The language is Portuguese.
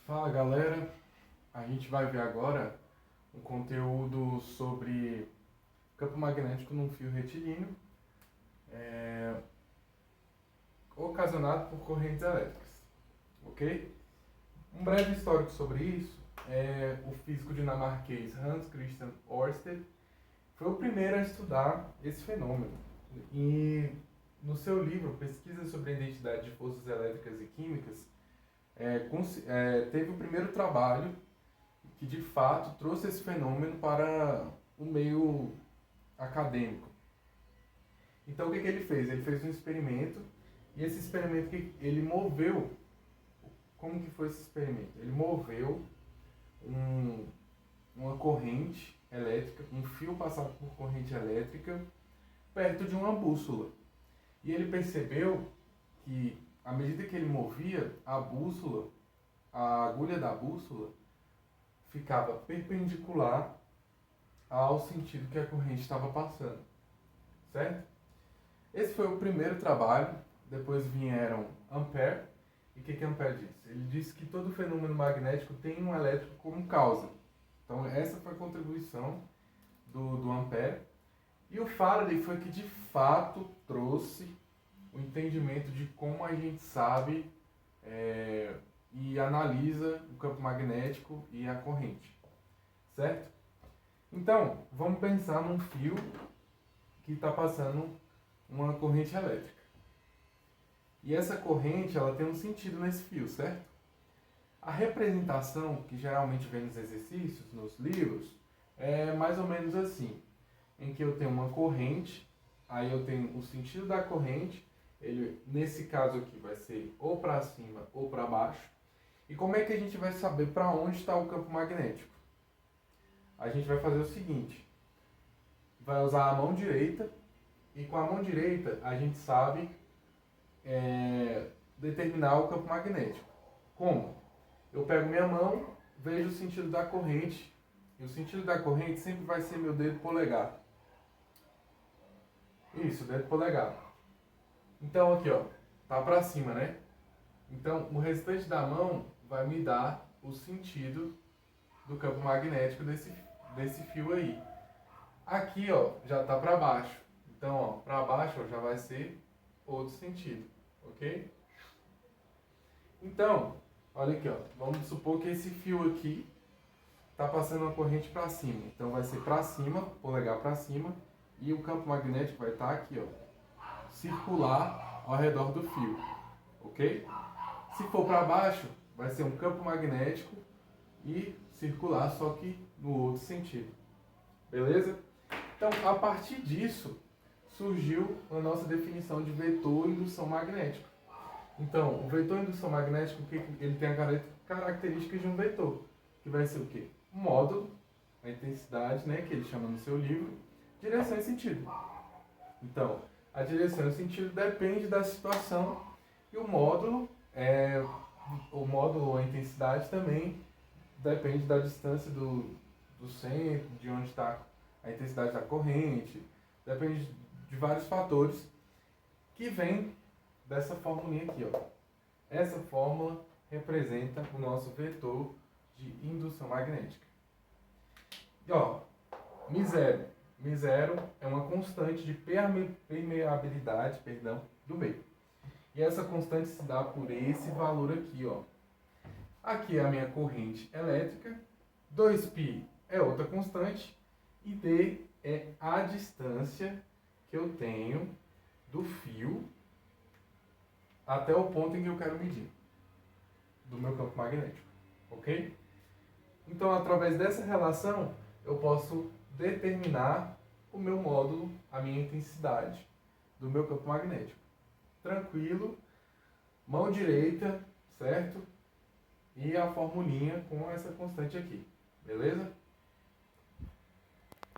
Fala galera, a gente vai ver agora um conteúdo sobre campo magnético num fio retilíneo ocasionado por correntes elétricas, ok? Um breve histórico sobre isso é o físico dinamarquês Hans Christian Ørsted foi o primeiro a estudar esse fenômeno e no seu livro Pesquisa sobre a Identidade de Forças Elétricas e Químicas teve o primeiro trabalho que de fato trouxe esse fenômeno para o meio acadêmico. Então o que ele fez? Ele fez um experimento e esse experimento que ele moveu, como que foi esse experimento? Ele moveu uma corrente elétrica, um fio passado por corrente elétrica perto de uma bússola. E ele percebeu que à medida que ele movia a bússola, a agulha da bússola ficava perpendicular ao sentido que a corrente estava passando, certo? Esse foi o primeiro trabalho, depois vieram Ampère, e o que Ampère disse? Ele disse que todo fenômeno magnético tem um elétrico como causa. Então essa foi a contribuição do Ampère, e o Faraday foi que de fato trouxe o entendimento de como a gente sabe e analisa o campo magnético e a corrente, certo? Então, vamos pensar num fio que está passando uma corrente elétrica. E essa corrente, ela tem um sentido nesse fio, certo? A representação que geralmente vem nos exercícios, nos livros, é mais ou menos assim, em que eu tenho uma corrente, aí eu tenho o sentido da corrente, ele, nesse caso aqui, vai ser ou para cima ou para baixo. E como é que a gente vai saber para onde está o campo magnético? A gente vai fazer o seguinte, vai usar a mão direita, e com a mão direita a gente sabe determinar o campo magnético. Como? Eu pego minha mão, vejo o sentido da corrente, e o sentido da corrente sempre vai ser meu dedo polegar. Isso, dedo polegar. Então aqui, ó, tá para cima, né? Então o restante da mão vai me dar o sentido do campo magnético desse fio aí. Aqui, ó, já tá para baixo. Então, ó, para baixo ó, já vai ser outro sentido, ok? Então, olha aqui, ó, vamos supor que esse fio aqui tá passando uma corrente para cima. Então vai ser para cima, polegar para cima, e o campo magnético vai estar aqui, ó, circular ao redor do fio, ok? Se for para baixo, vai ser um campo magnético e circular, só que no outro sentido, beleza? Então, a partir disso, surgiu a nossa definição de vetor indução magnética. Então, o vetor indução magnética, ele tem a característica de um vetor, que vai ser o quê? O módulo, a intensidade, né, que ele chama no seu livro, direção e sentido. Então, a direção e o sentido depende da situação e o módulo ou a intensidade também depende da distância do centro, de onde está a intensidade da corrente, depende de vários fatores que vêm dessa formulinha aqui, ó. Essa fórmula representa o nosso vetor de indução magnética. E ó, μ0. μ0 é uma constante de permeabilidade, do meio. E essa constante se dá por esse valor aqui, ó. Aqui é a minha corrente elétrica, 2π é outra constante e d é a distância que eu tenho do fio até o ponto em que eu quero medir do meu campo magnético, ok? Então, através dessa relação, eu posso determinar o meu módulo, a minha intensidade do meu campo magnético. Tranquilo, mão direita, certo? E a formulinha com essa constante aqui, beleza?